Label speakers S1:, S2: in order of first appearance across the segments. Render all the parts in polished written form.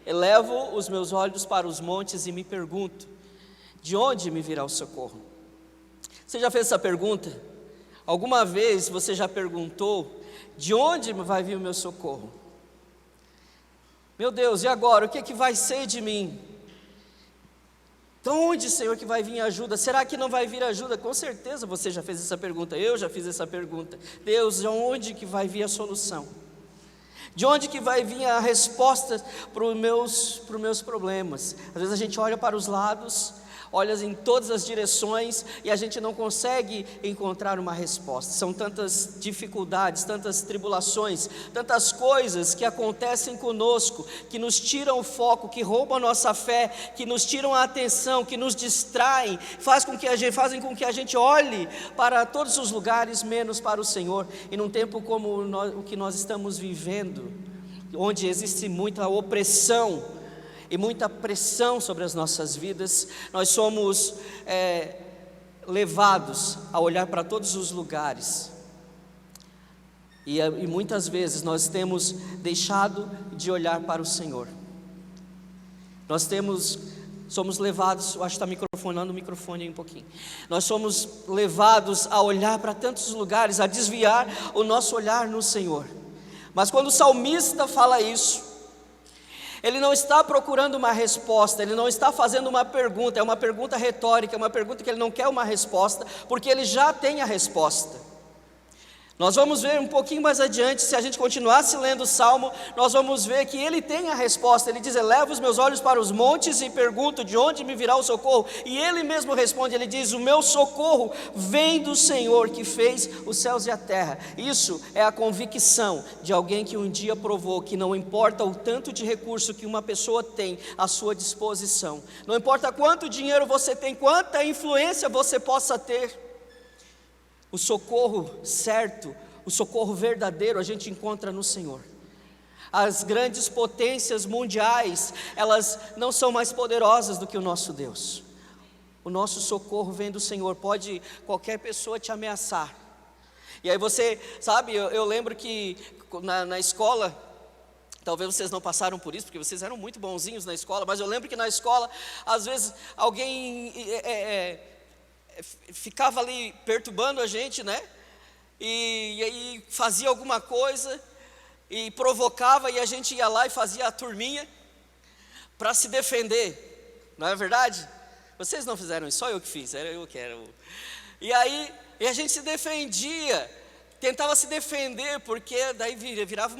S1: Elevo os meus olhos para os montes e me pergunto: de onde me virá o socorro? Você já fez essa pergunta? Alguma vez você já perguntou: de onde vai vir o meu socorro? Meu Deus, e agora? O que vai ser de mim? De onde, Senhor, que vai vir ajuda? Será que não vai vir ajuda? Com certeza você já fez essa pergunta, eu já fiz essa pergunta. Deus, de onde que vai vir a solução? De onde que vai vir a resposta para os meus problemas? Às vezes a gente olha para os lados, olha em todas as direções e a gente não consegue encontrar uma resposta. São tantas dificuldades, tantas tribulações, tantas coisas que acontecem conosco, que nos tiram o foco, que roubam a nossa fé, que nos tiram a atenção, que nos distraem, fazem com que a gente olhe para todos os lugares, menos para o Senhor. E num tempo como o que nós estamos vivendo, onde existe muita opressão e muita pressão sobre as nossas vidas, nós somos levados a olhar para todos os lugares, e muitas vezes nós temos deixado de olhar para o Senhor. Somos levados, eu acho que está microfonando o microfone aí um pouquinho. Nós somos levados a olhar para tantos lugares, a desviar o nosso olhar no Senhor. Mas quando o salmista fala isso, ele não está procurando uma resposta, ele não está fazendo uma pergunta, é uma pergunta retórica, é uma pergunta que ele não quer uma resposta, porque ele já tem a resposta. Nós vamos ver um pouquinho mais adiante, se a gente continuasse lendo o Salmo, nós vamos ver que ele tem a resposta. Ele diz: elevo os meus olhos para os montes e pergunto: de onde me virá o socorro? E ele mesmo responde, ele diz: o meu socorro vem do Senhor que fez os céus e a terra. Isso é a convicção de alguém que um dia provou que não importa o tanto de recurso que uma pessoa tem à sua disposição, não importa quanto dinheiro você tem, quanta influência você possa ter, o socorro certo, o socorro verdadeiro a gente encontra no Senhor. As grandes potências mundiais, elas não são mais poderosas do que o nosso Deus. O nosso socorro vem do Senhor. Pode qualquer pessoa te ameaçar, e aí você sabe, eu lembro que na escola, talvez vocês não passaram por isso, porque vocês eram muito bonzinhos na escola, mas eu lembro que na escola, às vezes alguém ficava ali perturbando a gente, né? E aí fazia alguma coisa e provocava, e a gente ia lá e fazia a turminha para se defender, não é verdade? Vocês não fizeram isso, só eu que fiz, era eu que era e aí a gente se defendia, tentava se defender, porque daí virava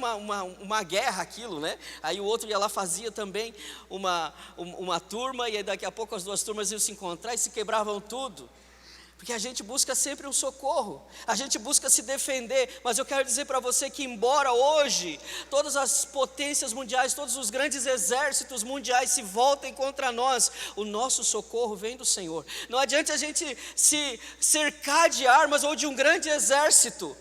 S1: uma guerra aquilo, né? Aí o outro ia lá, fazia também uma turma, e aí daqui a pouco as duas turmas iam se encontrar e se quebravam tudo. Porque a gente busca sempre um socorro, a gente busca se defender. Mas eu quero dizer para você que, embora hoje todas as potências mundiais, todos os grandes exércitos mundiais se voltem contra nós, o nosso socorro vem do Senhor. Não adianta a gente se cercar de armas ou de um grande exército,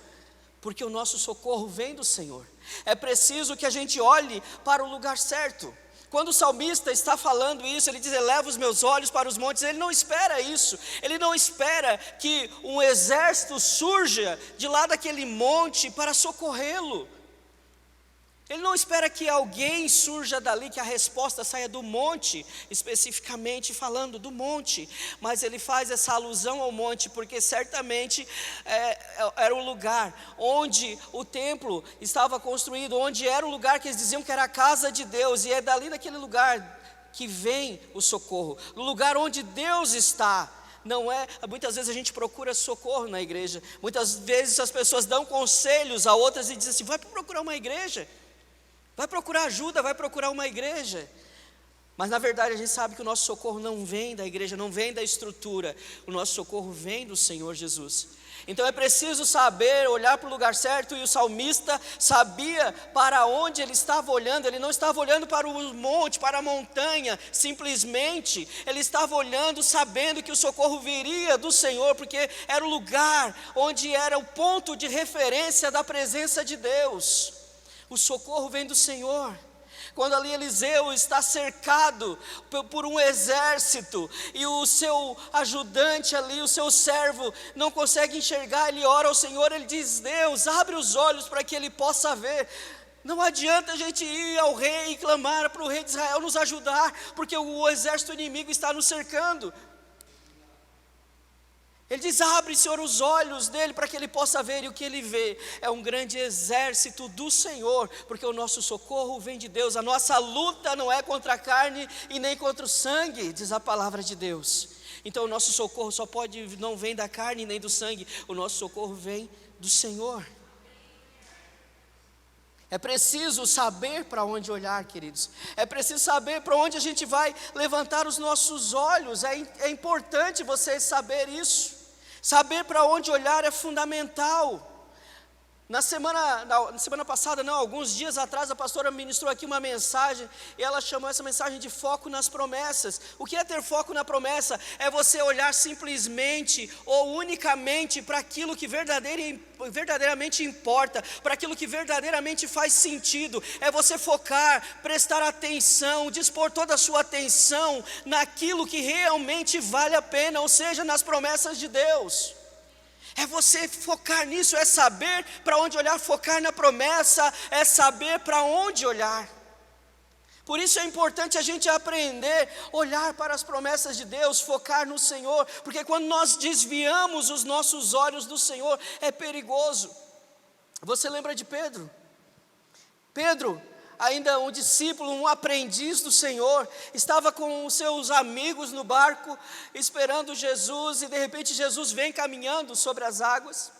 S1: porque o nosso socorro vem do Senhor. É preciso que a gente olhe para o lugar certo. Quando o salmista está falando isso, ele diz: eleva os meus olhos para os montes. Ele não espera isso, ele não espera que um exército surja de lá daquele monte para socorrê-lo. Ele não espera que alguém surja dali, que a resposta saia do monte, especificamente falando do monte. Mas ele faz essa alusão ao monte, porque certamente era o lugar onde o templo estava construído, onde era o lugar que eles diziam que era a casa de Deus. E é dali daquele lugar que vem o socorro, no lugar onde Deus está. Não é, muitas vezes a gente procura socorro na igreja, muitas vezes as pessoas dão conselhos a outras e dizem assim: vai procurar uma igreja, vai procurar ajuda, vai procurar uma igreja. Mas na verdade a gente sabe que o nosso socorro não vem da igreja, não vem da estrutura, o nosso socorro vem do Senhor Jesus. Então é preciso saber olhar para o lugar certo, e o salmista sabia para onde ele estava olhando. Ele não estava olhando para o monte, para a montanha, simplesmente ele estava olhando sabendo que o socorro viria do Senhor, porque era o lugar onde era o ponto de referência da presença de Deus. O socorro vem do Senhor. Quando ali Eliseu está cercado por um exército, e o seu ajudante ali, o seu servo, não consegue enxergar, ele ora ao Senhor, ele diz: Deus, abre os olhos para que ele possa ver. Não adianta a gente ir ao rei e clamar para o rei de Israel nos ajudar, porque o exército inimigo está nos cercando. Ele diz: abre, Senhor, os olhos dele para que ele possa ver, e o que ele vê é um grande exército do Senhor, porque o nosso socorro vem de Deus. A nossa luta não é contra a carne e nem contra o sangue, diz a palavra de Deus. Então o nosso socorro não vem da carne nem do sangue, o nosso socorro vem do Senhor. É preciso saber para onde olhar, queridos. É preciso saber para onde a gente vai levantar os nossos olhos. É importante você saber isso. Saber para onde olhar é fundamental. Na semana passada, alguns dias atrás, a pastora ministrou aqui uma mensagem, e ela chamou essa mensagem de foco nas promessas. O que é ter foco na promessa? É você olhar simplesmente ou unicamente para aquilo que verdadeiramente importa, para aquilo que verdadeiramente faz sentido. É você focar, prestar atenção, dispor toda a sua atenção naquilo que realmente vale a pena, ou seja, nas promessas de Deus. É você focar nisso, é saber para onde olhar. Focar na promessa é saber para onde olhar. Por isso é importante a gente aprender a olhar para as promessas de Deus, focar no Senhor, porque quando nós desviamos os nossos olhos do Senhor, é perigoso. Você lembra de Pedro? Pedro, ainda um discípulo, um aprendiz do Senhor, estava com os seus amigos no barco, esperando Jesus, e de repente Jesus vem caminhando sobre as águas,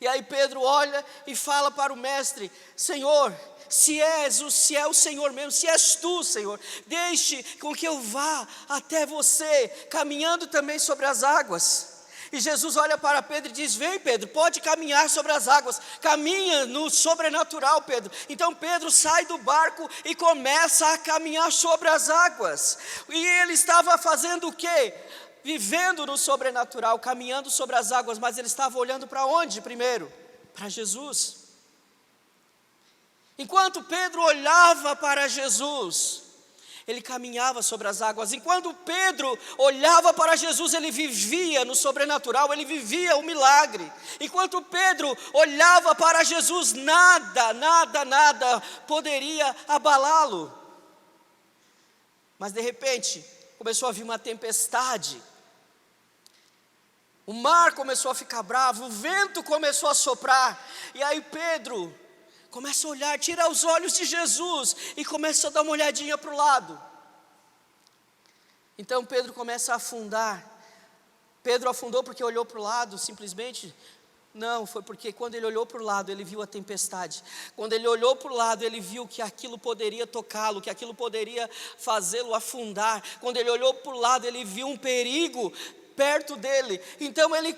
S1: e aí Pedro olha e fala para o mestre: Senhor, se é o Senhor mesmo, se és tu, Senhor, deixe com que eu vá até você, caminhando também sobre as águas. E Jesus olha para Pedro e diz: vem, Pedro, pode caminhar sobre as águas, caminha no sobrenatural, Pedro. Então Pedro sai do barco e começa a caminhar sobre as águas. E ele estava fazendo o quê? Vivendo no sobrenatural, caminhando sobre as águas, mas ele estava olhando para onde primeiro? Para Jesus. Enquanto Pedro olhava para Jesus, ele caminhava sobre as águas. Enquanto Pedro olhava para Jesus, ele vivia no sobrenatural, ele vivia o milagre. Enquanto Pedro olhava para Jesus, nada poderia abalá-lo. Mas de repente, começou a vir uma tempestade. O mar começou a ficar bravo, o vento começou a soprar. E aí Pedro começa a olhar, tira os olhos de Jesus e começa a dar uma olhadinha para o lado. Então Pedro começa a afundar. Pedro afundou porque olhou para o lado simplesmente? Não, foi porque quando ele olhou para o lado, ele viu a tempestade. Quando ele olhou para o lado, ele viu que aquilo poderia tocá-lo, que aquilo poderia fazê-lo afundar. Quando ele olhou para o lado, ele viu um perigo perto dele. Então ele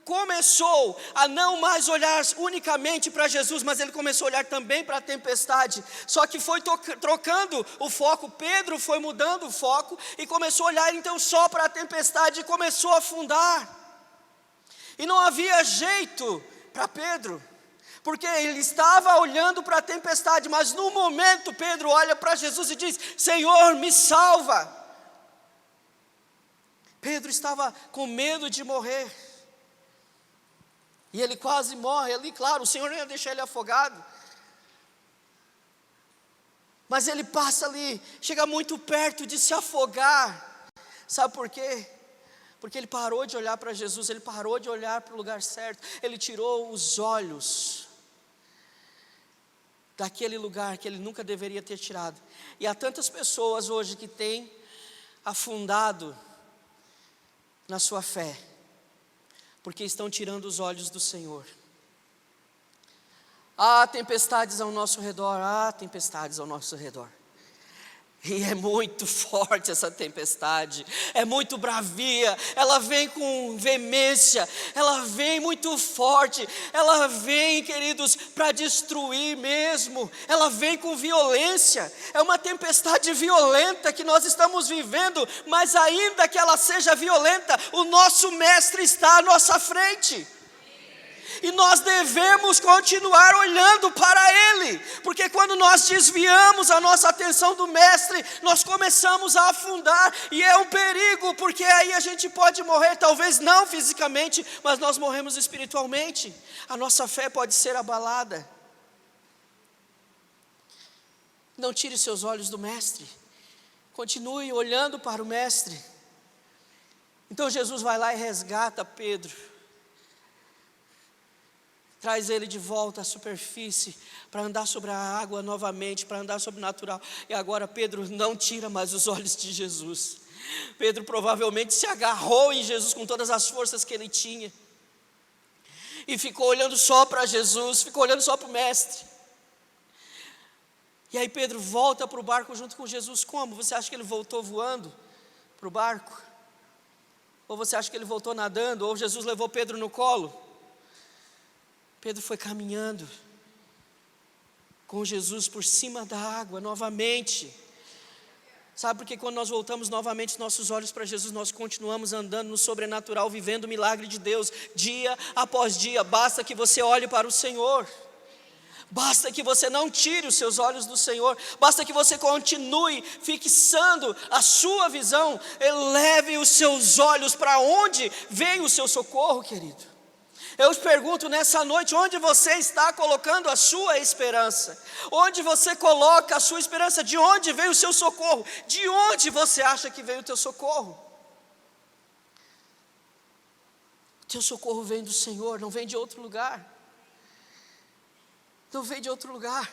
S1: começou a não mais olhar unicamente para Jesus, mas ele começou a olhar também para a tempestade. Só que foi trocando o foco. Pedro foi mudando o foco e começou a olhar então só para a tempestade e começou a afundar. E não havia jeito para Pedro, porque ele estava olhando para a tempestade, mas no momento Pedro olha para Jesus e diz: Senhor, me salva. Pedro estava com medo de morrer, e ele quase morre ali. Claro, o Senhor não ia deixar ele afogado, mas ele passa ali, chega muito perto de se afogar. Sabe por quê? Porque ele parou de olhar para Jesus, ele parou de olhar para o lugar certo, ele tirou os olhos daquele lugar que ele nunca deveria ter tirado. E há tantas pessoas hoje que têm afundado na sua fé, porque estão tirando os olhos do Senhor. Há tempestades ao nosso redor, e é muito forte essa tempestade, é muito bravia, ela vem com veemência, ela vem muito forte, ela vem, queridos, para destruir mesmo, ela vem com violência. É uma tempestade violenta que nós estamos vivendo, mas ainda que ela seja violenta, o nosso mestre está à nossa frente. E nós devemos continuar olhando para Ele, porque quando nós desviamos a nossa atenção do Mestre, nós começamos a afundar, e é um perigo, porque aí a gente pode morrer, talvez não fisicamente, mas nós morremos espiritualmente, a nossa fé pode ser abalada. Não tire seus olhos do Mestre. Continue olhando para o Mestre. Então Jesus vai lá e resgata Pedro. Traz ele de volta à superfície, para andar sobre a água novamente, para andar sobre o natural. E agora Pedro não tira mais os olhos de Jesus. Pedro provavelmente se agarrou em Jesus com todas as forças que ele tinha. E ficou olhando só para Jesus, ficou olhando só para o Mestre. E aí Pedro volta para o barco junto com Jesus. Como? Você acha que ele voltou voando para o barco? Ou você acha que ele voltou nadando? Ou Jesus levou Pedro no colo? Pedro foi caminhando com Jesus por cima da água novamente. Sabe por que quando nós voltamos novamente nossos olhos para Jesus, nós continuamos andando no sobrenatural, vivendo o milagre de Deus, dia após dia. Basta que você olhe para o Senhor. Basta que você não tire os seus olhos do Senhor. Basta que você continue fixando a sua visão. Eleve os seus olhos para onde vem o seu socorro, querido. Eu te pergunto nessa noite, onde você está colocando a sua esperança? Onde você coloca a sua esperança? De onde vem o seu socorro? De onde você acha que vem o teu socorro? O teu socorro vem do Senhor, não vem de outro lugar. Não vem de outro lugar.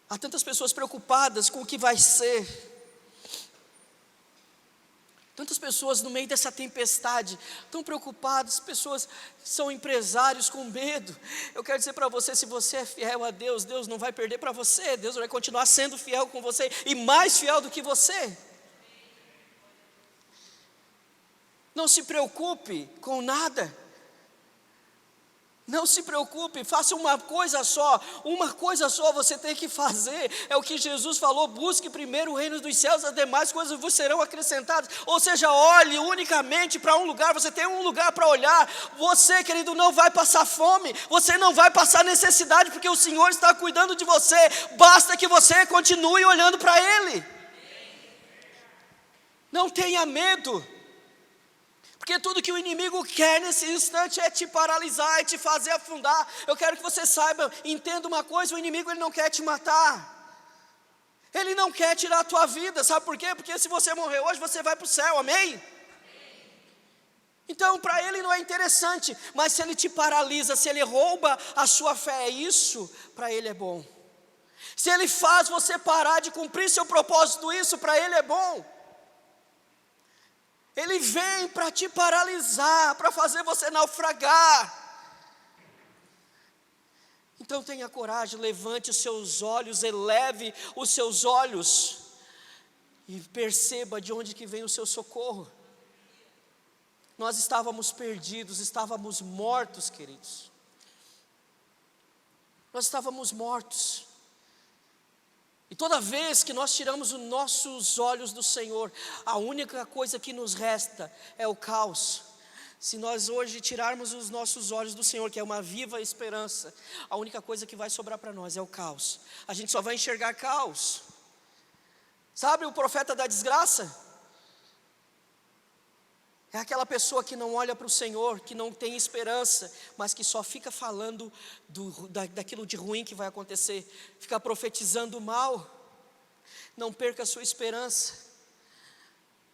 S1: Há tantas pessoas preocupadas com o que vai ser. Tantas pessoas no meio dessa tempestade, tão preocupadas, pessoas que são empresários com medo. Eu quero dizer para você, se você é fiel a Deus, Deus não vai perder para você, Deus vai continuar sendo fiel com você, e mais fiel do que você. Não se preocupe com nada. Não se preocupe, faça uma coisa só você tem que fazer, é o que Jesus falou: busque primeiro o reino dos céus, as demais coisas vos serão acrescentadas. Ou seja, olhe unicamente para um lugar, você tem um lugar para olhar. Você, querido, não vai passar fome, você não vai passar necessidade, porque o Senhor está cuidando de você, basta que você continue olhando para Ele. Não tenha medo. Porque tudo que o inimigo quer nesse instante é te paralisar, é te fazer afundar. Eu quero que você saiba, entenda uma coisa: o inimigo ele não quer te matar. Ele não quer tirar a tua vida, sabe por quê? Porque se você morrer hoje, você vai para o céu, amém? Então para ele não é interessante, mas se ele te paralisa, se ele rouba a sua fé, isso para ele é bom. Se ele faz você parar de cumprir seu propósito, isso para ele é bom. Ele vem para te paralisar, para fazer você naufragar. Então tenha coragem, levante os seus olhos, eleve os seus olhos e perceba de onde que vem o seu socorro. Nós estávamos perdidos, estávamos mortos, queridos. Nós estávamos mortos. E toda vez que nós tiramos os nossos olhos do Senhor, a única coisa que nos resta é o caos. Se nós hoje tirarmos os nossos olhos do Senhor, que é uma viva esperança, a única coisa que vai sobrar para nós é o caos. A gente só vai enxergar caos. Sabe o profeta da desgraça? É aquela pessoa que não olha para o Senhor, que não tem esperança, mas que só fica falando daquilo de ruim que vai acontecer, fica profetizando o mal. Não perca a sua esperança.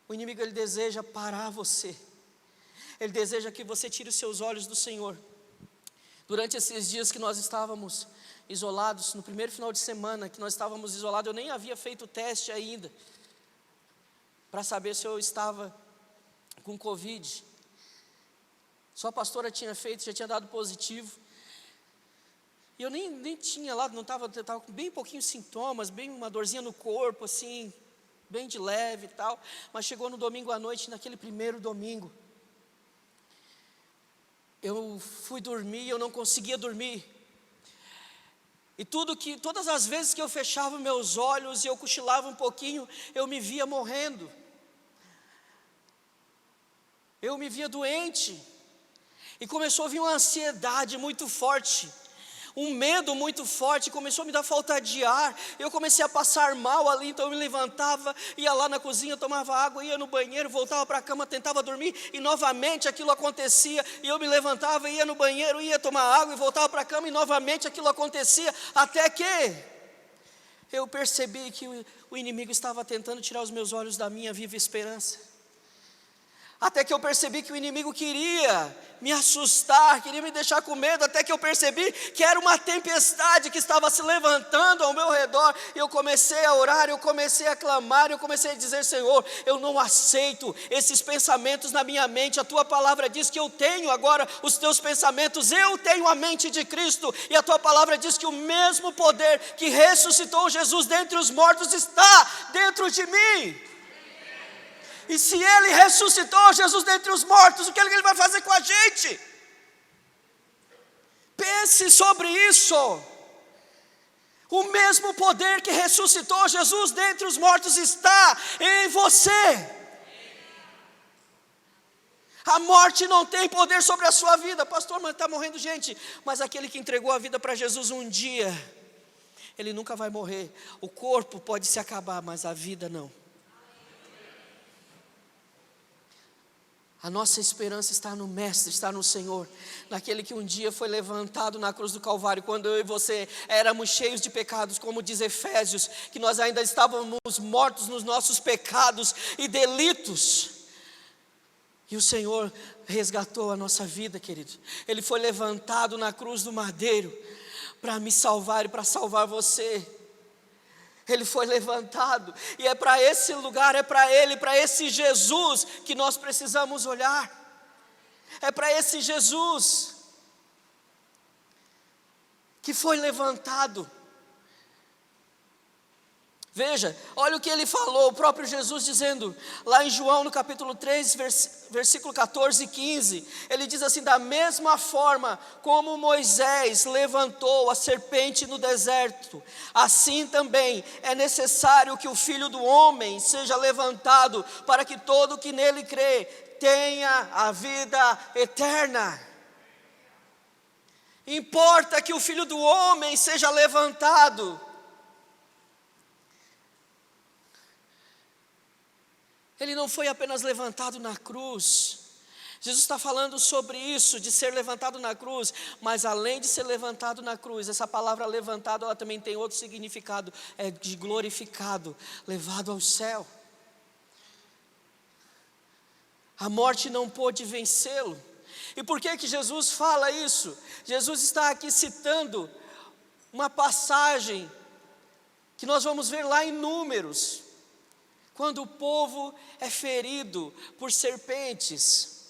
S1: O inimigo ele deseja parar você, ele deseja que você tire os seus olhos do Senhor. Durante esses dias que nós estávamos isolados, no primeiro final de semana que nós estávamos isolados, eu nem havia feito o teste ainda, para saber se eu estava com Covid. Só a pastora tinha feito, já tinha dado positivo. E eu nem tinha lá, estava com bem pouquinhos sintomas, bem uma dorzinha no corpo, assim, bem de leve e tal. Mas chegou no domingo à noite, naquele primeiro domingo, eu fui dormir e eu não conseguia dormir. E todas as vezes que eu fechava meus olhos e eu cochilava um pouquinho, eu me via morrendo. Eu me via doente, e começou a vir uma ansiedade muito forte, Um medo muito forte, começou a me dar falta de ar, eu comecei a passar mal ali, então eu me levantava, ia lá na cozinha, tomava água, ia no banheiro, voltava para a cama, tentava dormir, e novamente aquilo acontecia, e eu me levantava, ia no banheiro, ia tomar água, e voltava para a cama, e novamente aquilo acontecia, até que eu percebi que o inimigo estava tentando tirar os meus olhos da minha viva esperança. Até que eu percebi que o inimigo queria me assustar, queria me deixar com medo, até que eu percebi que era uma tempestade que estava se levantando ao meu redor, e eu comecei a orar, eu comecei a clamar, eu comecei a dizer: Senhor, eu não aceito esses pensamentos na minha mente, a Tua palavra diz que eu tenho agora os Teus pensamentos, eu tenho a mente de Cristo, e a Tua palavra diz que o mesmo poder que ressuscitou Jesus dentre os mortos está dentro de mim. E se Ele ressuscitou Jesus dentre os mortos, o que Ele vai fazer com a gente? Pense sobre isso. O mesmo poder que ressuscitou Jesus dentre os mortos está em você. A morte não tem poder sobre a sua vida. Pastor, mas está morrendo gente. Mas aquele que entregou a vida para Jesus um dia, ele nunca vai morrer. O corpo pode se acabar, mas a vida não. A nossa esperança está no Mestre, está no Senhor, naquele que um dia foi levantado na cruz do Calvário, quando eu e você éramos cheios de pecados, como diz Efésios, que nós ainda estávamos mortos nos nossos pecados e delitos, e o Senhor resgatou a nossa vida, querido. Ele foi levantado na cruz do madeiro, para me salvar e para salvar você. Ele foi levantado, e é para esse lugar, é para Ele, para esse Jesus que nós precisamos olhar. É para esse Jesus que foi levantado. Veja, olha o que Ele falou, o próprio Jesus dizendo, lá em João no capítulo 3, versículo 14 e 15, Ele diz assim: da mesma forma como Moisés levantou a serpente no deserto, assim também é necessário que o Filho do Homem seja levantado, para que todo que nele crê tenha a vida eterna. Importa que o Filho do Homem seja levantado. Ele não foi apenas levantado na cruz. Jesus está falando sobre isso, de ser levantado na cruz, mas além de ser levantado na cruz, essa palavra levantado, ela também tem outro significado, é de glorificado, levado ao céu. A morte não pôde vencê-lo. E por que Jesus fala isso? Jesus está aqui citando uma passagem que nós vamos ver lá em Números, quando o povo é ferido por serpentes.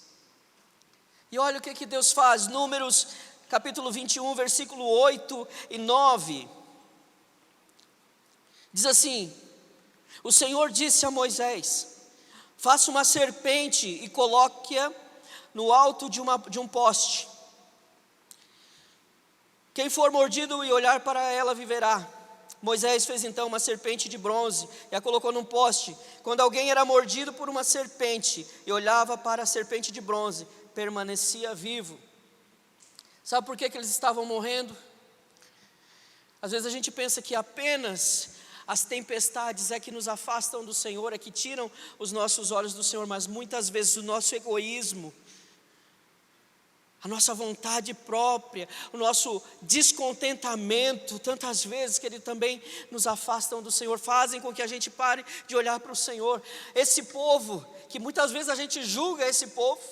S1: E olha o que Deus faz, Números capítulo 21, versículo 8 e 9. Diz assim: o Senhor disse a Moisés: faça uma serpente e coloque-a no alto de um poste. Quem for mordido e olhar para ela viverá. Moisés fez então uma serpente de bronze e a colocou num poste. Quando alguém era mordido por uma serpente e olhava para a serpente de bronze, permanecia vivo. Sabe por que eles estavam morrendo? Às vezes a gente pensa que apenas as tempestades é que nos afastam do Senhor, é que tiram os nossos olhos do Senhor, mas muitas vezes o nosso egoísmo, a nossa vontade própria, o nosso descontentamento, tantas vezes que Ele também nos afastam do Senhor, fazem com que a gente pare de olhar para o Senhor. Esse povo, que muitas vezes a gente julga esse povo,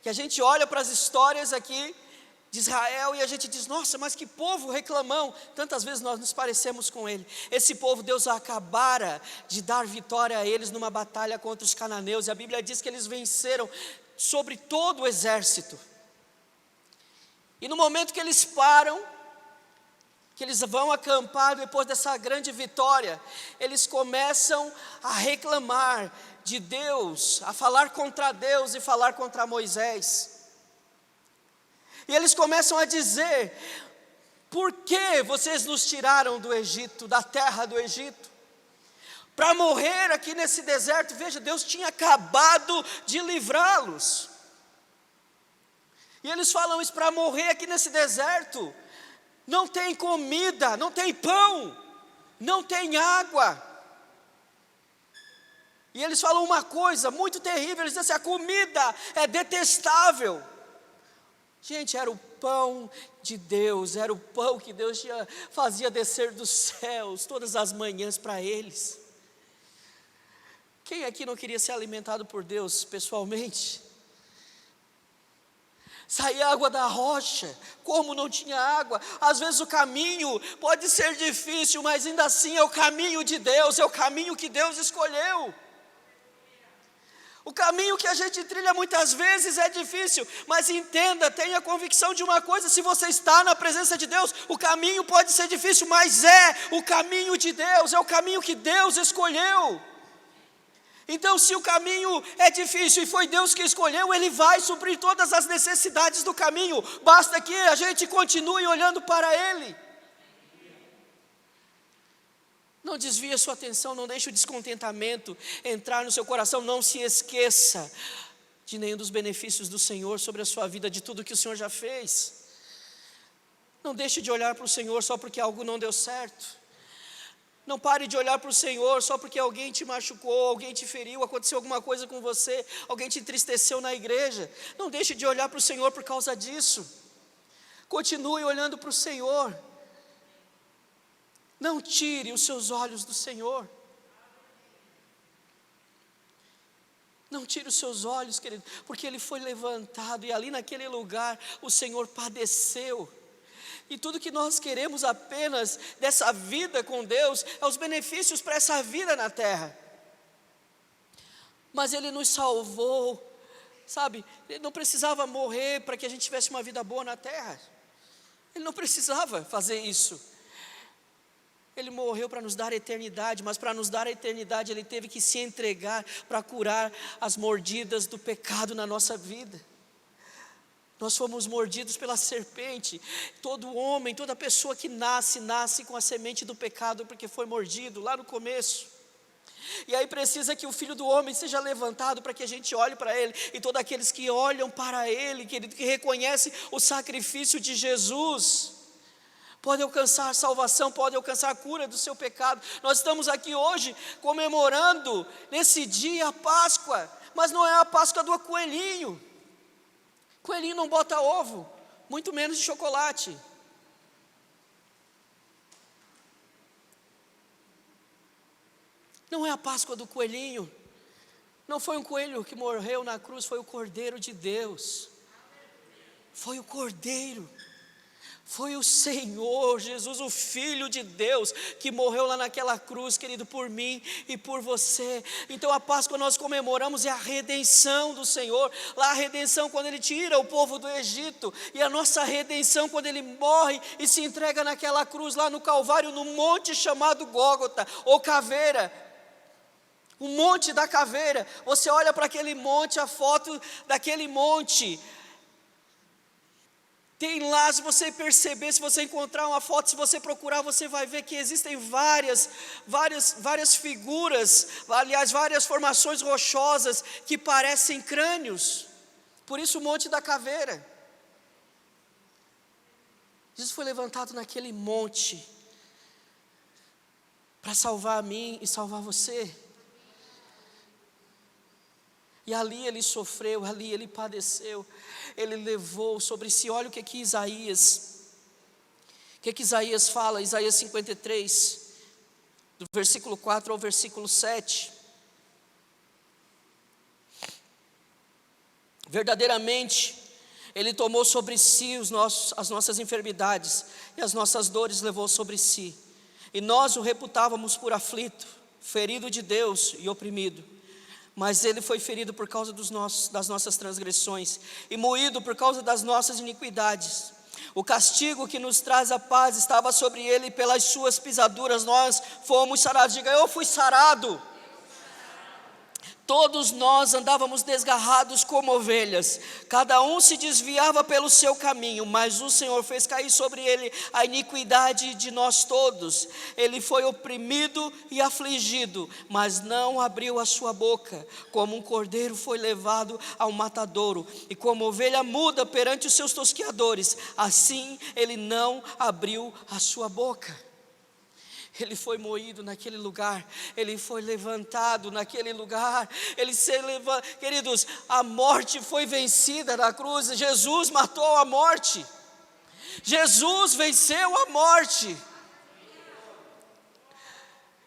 S1: que a gente olha para as histórias aqui de Israel e a gente diz: nossa, mas que povo reclamão. Tantas vezes nós nos parecemos com ele. Esse povo, Deus acabara de dar vitória a eles numa batalha contra os cananeus, e a Bíblia diz que eles venceram sobre todo o exército. E no momento que eles param, que eles vão acampar depois dessa grande vitória, eles começam a reclamar de Deus, a falar contra Deus e falar contra Moisés. E eles começam a dizer: por que vocês nos tiraram do Egito, da terra do Egito, para morrer aqui nesse deserto? Veja, Deus tinha acabado de livrá-los. E eles falam isso: para morrer aqui nesse deserto. não tem comida, não tem pão, não tem água. E eles falam uma coisa muito terrível, eles dizem assim: a comida é detestável. Gente, era o pão de Deus, era o pão que Deus fazia descer dos céus todas as manhãs para eles. Quem aqui não queria ser alimentado por Deus pessoalmente? Saía água da rocha, como não tinha água. Às vezes o caminho pode ser difícil, mas ainda assim é o caminho de Deus, é o caminho que Deus escolheu. O caminho que a gente trilha muitas vezes é difícil, mas entenda, tenha convicção de uma coisa: se você está na presença de Deus, o caminho pode ser difícil, mas é o caminho de Deus, é o caminho que Deus escolheu. Então, se o caminho é difícil e foi Deus que escolheu, Ele vai suprir todas as necessidades do caminho, basta que a gente continue olhando para Ele. Não desvie a sua atenção, não deixe o descontentamento entrar no seu coração, não se esqueça de nenhum dos benefícios do Senhor sobre a sua vida, de tudo que o Senhor já fez. Não deixe de olhar para o Senhor só porque algo não deu certo. Não pare de olhar para o Senhor só porque alguém te machucou, alguém te feriu, aconteceu alguma coisa com você, alguém te entristeceu na igreja. Não deixe de olhar para o Senhor por causa disso. Continue olhando para o Senhor. Não tire os seus olhos do Senhor. Não tire os seus olhos, querido, porque Ele foi levantado e ali naquele lugar o Senhor padeceu. E tudo que nós queremos apenas dessa vida com Deus é os benefícios para essa vida na terra. Mas Ele nos salvou, sabe? Ele não precisava morrer para que a gente tivesse uma vida boa na terra. Ele não precisava fazer isso. Ele morreu para nos dar a eternidade, mas para nos dar a eternidade Ele teve que se entregar para curar as mordidas do pecado na nossa vida. Nós fomos mordidos pela serpente. Todo homem, toda pessoa que nasce com a semente do pecado, porque foi mordido lá no começo. E aí precisa que o Filho do Homem seja levantado para que a gente olhe para Ele. E todos aqueles que olham para Ele, que reconhecem o sacrifício de Jesus, pode alcançar salvação, pode alcançar a cura do seu pecado. Nós estamos aqui hoje comemorando nesse dia a Páscoa, mas não é a Páscoa do coelhinho. Coelhinho não bota ovo, muito menos de chocolate. Não é a Páscoa do coelhinho. Não foi um coelho que morreu na cruz, foi o Cordeiro de Deus. Foi o Cordeiro. Foi o Senhor Jesus, o Filho de Deus, que morreu lá naquela cruz, querido, por mim e por você. Então a Páscoa nós comemoramos é a redenção do Senhor. Lá a redenção quando Ele tira o povo do Egito, e a nossa redenção quando Ele morre e se entrega naquela cruz lá no Calvário, no monte chamado Gólgota, ou Caveira. O monte da caveira. Você olha para aquele monte, a foto daquele monte. Tem lá, se você perceber, se você encontrar uma foto, se você procurar, você vai ver que existem várias figuras, aliás, várias formações rochosas que parecem crânios. Por isso o Monte da Caveira. Jesus foi levantado naquele monte para salvar a mim e salvar você. E ali Ele sofreu, ali Ele padeceu, Ele levou sobre si. Olha o que Isaías fala, Isaías 53, do versículo 4 ao versículo 7. Verdadeiramente, Ele tomou sobre si as nossas enfermidades, e as nossas dores levou sobre si. E nós o reputávamos por aflito, ferido de Deus e oprimido. Mas Ele foi ferido por causa das nossas transgressões, e moído por causa das nossas iniquidades. O castigo que nos traz a paz estava sobre Ele, e pelas suas pisaduras nós fomos sarados. Diga: eu fui sarado. Todos nós andávamos desgarrados como ovelhas, cada um se desviava pelo seu caminho, mas o Senhor fez cair sobre ele a iniquidade de nós todos. Ele foi oprimido e afligido, mas não abriu a sua boca. Como um cordeiro foi levado ao matadouro, e como ovelha muda perante os seus tosqueadores, assim ele não abriu a sua boca. Ele foi moído naquele lugar, ele foi levantado naquele lugar, queridos, a morte foi vencida na cruz. Jesus matou a morte, Jesus venceu a morte.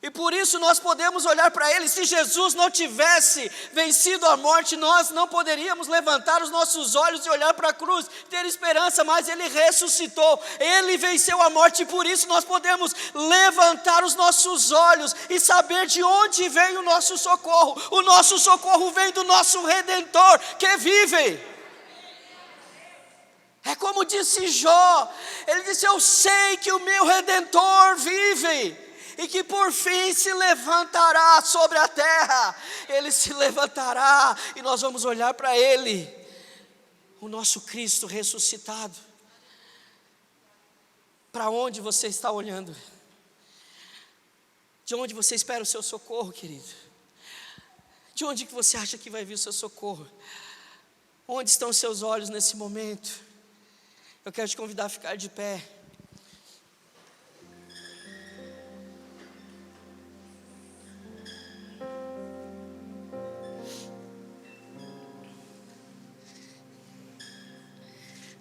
S1: E por isso nós podemos olhar para Ele. Se Jesus não tivesse vencido a morte, nós não poderíamos levantar os nossos olhos e olhar para a cruz, ter esperança, mas Ele ressuscitou, Ele venceu a morte, e por isso nós podemos levantar os nossos olhos e saber de onde vem o nosso socorro. O nosso socorro vem do nosso Redentor, que vive. É como disse Jó, ele disse: eu sei que o meu Redentor vive, e que por fim se levantará sobre a terra. Ele se levantará, e nós vamos olhar para Ele, o nosso Cristo ressuscitado. Para onde você está olhando? De onde você espera o seu socorro, querido? De onde que você acha que vai vir o seu socorro? Onde estão os seus olhos nesse momento? Eu quero te convidar a ficar de pé.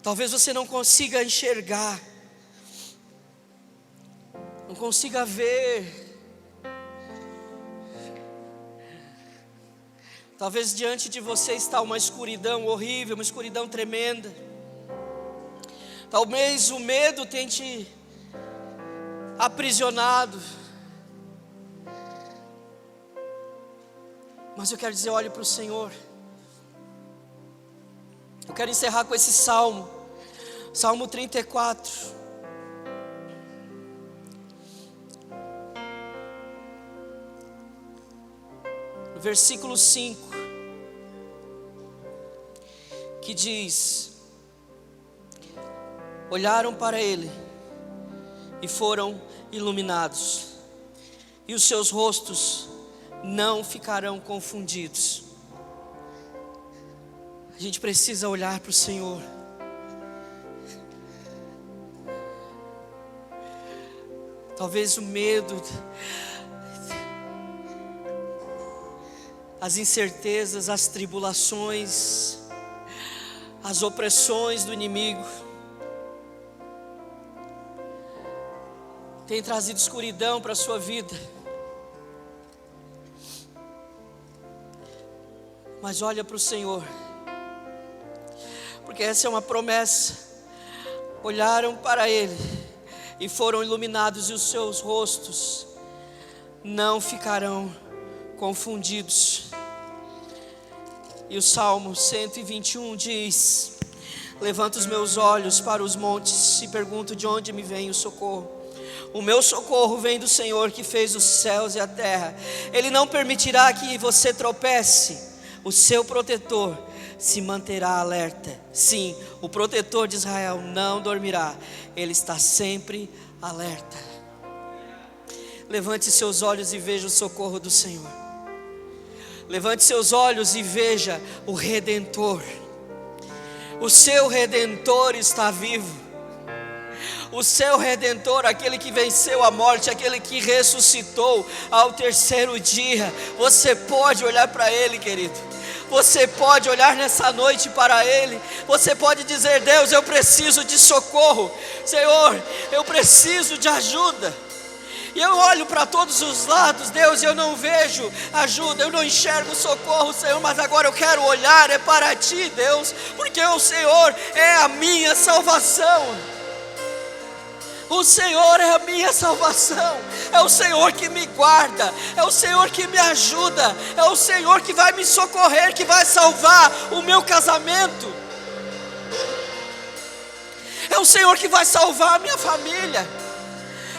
S1: Talvez você não consiga enxergar, não consiga ver. Talvez diante de você está uma escuridão horrível, uma escuridão tremenda. Talvez o medo tenha te aprisionado. Mas eu quero dizer, olhe para o Senhor. Eu quero encerrar com esse salmo, Salmo 34. No versículo 5, que diz: olharam para ele e foram iluminados, e os seus rostos não ficarão confundidos. A gente precisa olhar para o Senhor. Talvez o medo, as incertezas, as tribulações, as opressões do inimigo tem trazido escuridão para a sua vida. Mas olha para o Senhor, porque essa é uma promessa. Olharam para Ele e foram iluminados, e os seus rostos não ficarão confundidos. E o Salmo 121 diz: levanto os meus olhos para os montes e pergunto: de onde me vem o socorro? O meu socorro vem do Senhor, que fez os céus e a terra. Ele não permitirá que você tropece. O seu protetor se manterá alerta. Sim, o protetor de Israel não dormirá. Ele está sempre alerta. Levante seus olhos e veja o socorro do Senhor. Levante seus olhos e veja o Redentor. O seu Redentor está vivo. O seu Redentor, aquele que venceu a morte, aquele que ressuscitou ao terceiro dia. Você pode olhar para Ele, querido. Você pode olhar nessa noite para Ele. Você pode dizer: Deus, eu preciso de socorro. Senhor, eu preciso de ajuda. E eu olho para todos os lados, Deus, eu não vejo ajuda, eu não enxergo socorro, Senhor. Mas agora eu quero olhar para Ti, Deus, porque o Senhor é a minha salvação. O Senhor é a minha salvação. É o Senhor que me guarda, é o Senhor que me ajuda, é o Senhor que vai me socorrer, que vai salvar o meu casamento, é o Senhor que vai salvar a minha família.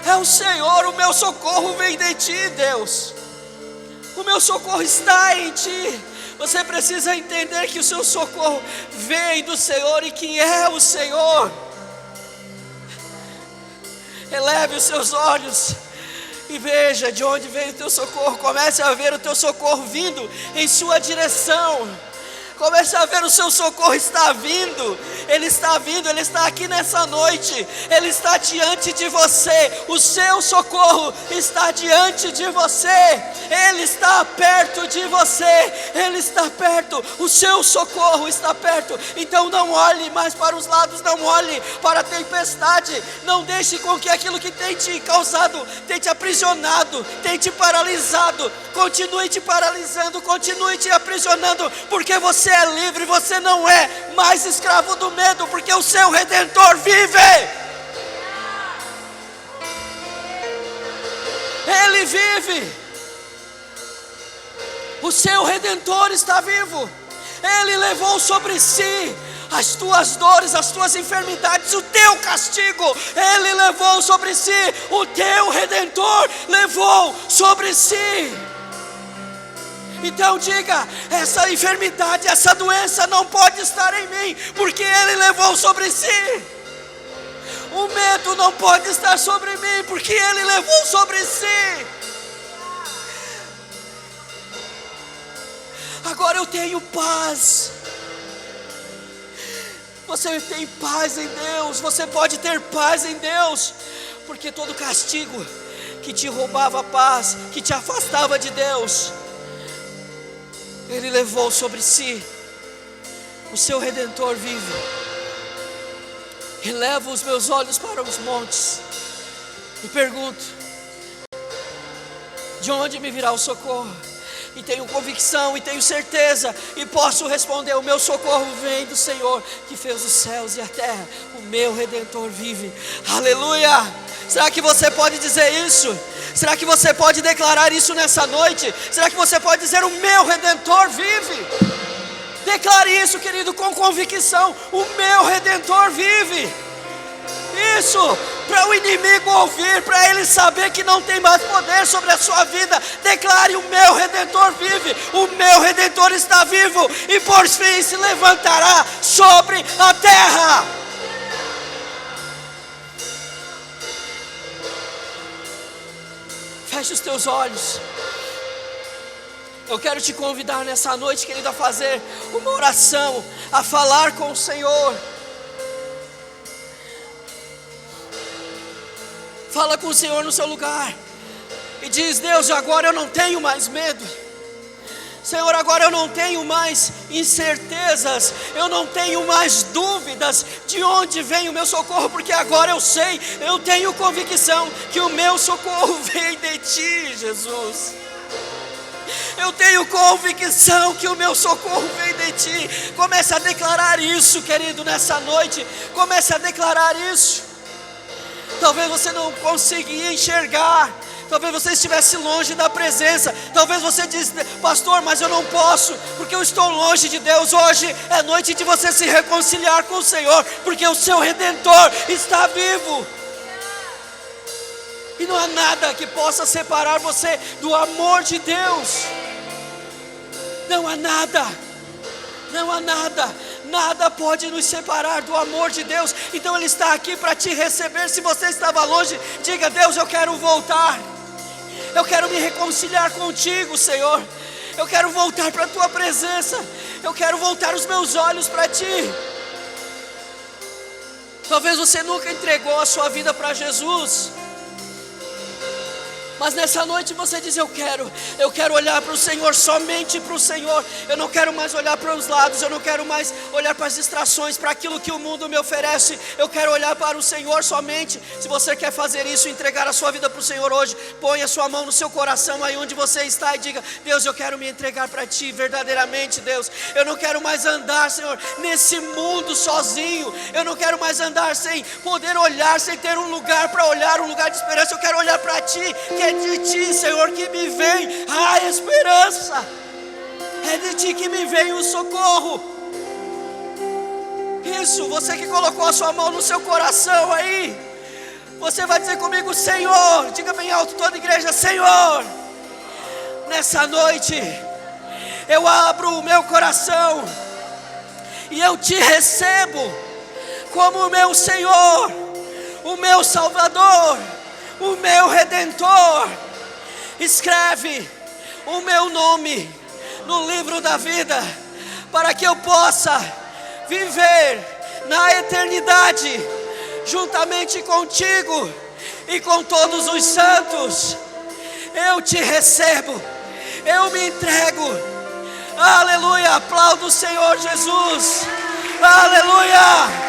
S1: É o Senhor, o meu socorro vem de Ti, Deus. O meu socorro está em ti. Você precisa entender que o seu socorro vem do Senhor e que é o Senhor. Eleve os seus olhos e veja de onde vem o teu socorro. Comece a ver o teu socorro vindo em sua direção. Comece a ver o seu socorro está vindo. Ele está vindo, Ele está aqui nessa noite. Ele está diante de você. O seu socorro está diante de você. Ele está perto de você. Ele está perto. O seu socorro está perto. Então não olhe mais para os lados. Não olhe para a tempestade. Não deixe com que aquilo que tem te causado, tem te aprisionado, tem te paralisado, continue te paralisando, continue te aprisionando, porque você é livre, você não é mais escravo do medo, porque o seu Redentor vive. Ele vive. O seu Redentor está vivo. Ele levou sobre si as tuas dores, as tuas enfermidades, o teu castigo. Ele levou sobre si. O teu Redentor levou sobre si. Então diga: essa enfermidade, essa doença não pode estar em mim, porque Ele levou sobre si. O medo não pode estar sobre mim, porque Ele levou sobre si. Agora eu tenho paz. Você tem paz em Deus. Você pode ter paz em Deus, porque todo castigo que te roubava a paz, que te afastava de Deus, Ele levou sobre si. O seu Redentor vive. Elevo os meus olhos para os montes e pergunto: de onde me virá o socorro? E tenho convicção e tenho certeza e posso responder: o meu socorro vem do Senhor que fez os céus e a terra. O meu Redentor vive. Aleluia! Será que você pode dizer isso? Será que você pode declarar isso nessa noite? Será que você pode dizer: o meu Redentor vive? Declare isso, querido, com convicção: o meu Redentor vive. Isso, para o inimigo ouvir, para ele saber que não tem mais poder sobre a sua vida. Declare: o meu Redentor vive. O meu Redentor está vivo e por fim se levantará sobre a terra. Feche os teus olhos. Eu quero te convidar nessa noite, querido, a fazer uma oração, a falar com o Senhor. Fala com o Senhor no seu lugar e diz: Deus, agora eu não tenho mais medo. Senhor, agora eu não tenho mais incertezas, eu não tenho mais dúvidas de onde vem o meu socorro, porque agora eu sei, eu tenho convicção que o meu socorro vem de Ti, Jesus. Eu tenho convicção que o meu socorro vem de Ti. Comece a declarar isso, querido, nessa noite. Comece a declarar isso. Talvez você não conseguia enxergar, talvez você estivesse longe da presença, talvez você diz: pastor, mas eu não posso, porque eu estou longe de Deus. Hoje é noite de você se reconciliar com o Senhor, porque o seu Redentor está vivo. E não há nada que possa separar você do amor de Deus. Não há nada, não há nada. Nada pode nos separar do amor de Deus. Então Ele está aqui para te receber. Se você estava longe, diga: Deus, eu quero voltar. Eu quero me reconciliar contigo, Senhor. Eu quero voltar para a Tua presença. Eu quero voltar os meus olhos para Ti. Talvez você nunca entregou a sua vida para Jesus, mas nessa noite você diz: eu quero olhar para o Senhor, somente para o Senhor. Eu não quero mais olhar para os lados, eu não quero mais olhar para as distrações, para aquilo que o mundo me oferece. Eu quero olhar para o Senhor somente. Se você quer fazer isso, entregar a sua vida para o Senhor hoje, ponha a sua mão no seu coração aí onde você está e diga: Deus, eu quero me entregar para Ti verdadeiramente, Deus. Eu não quero mais andar, Senhor, nesse mundo sozinho. Eu não quero mais andar sem poder olhar, sem ter um lugar para olhar, um lugar de esperança. Eu quero olhar para Ti, que é de Ti, Senhor, que me vem a esperança. É de Ti que me vem o socorro. Isso, você que colocou a sua mão no seu coração aí, você vai dizer comigo: Senhor, diga bem alto toda a igreja: Senhor, Nessa noite, eu abro o meu coração e eu te recebo como o meu Senhor, o meu Salvador, o meu Redentor. Escreve o meu nome no livro da vida, para que eu possa viver na eternidade, juntamente contigo e com todos os santos. Eu te recebo, eu me entrego. Aleluia, aplaudo o Senhor Jesus. Aleluia.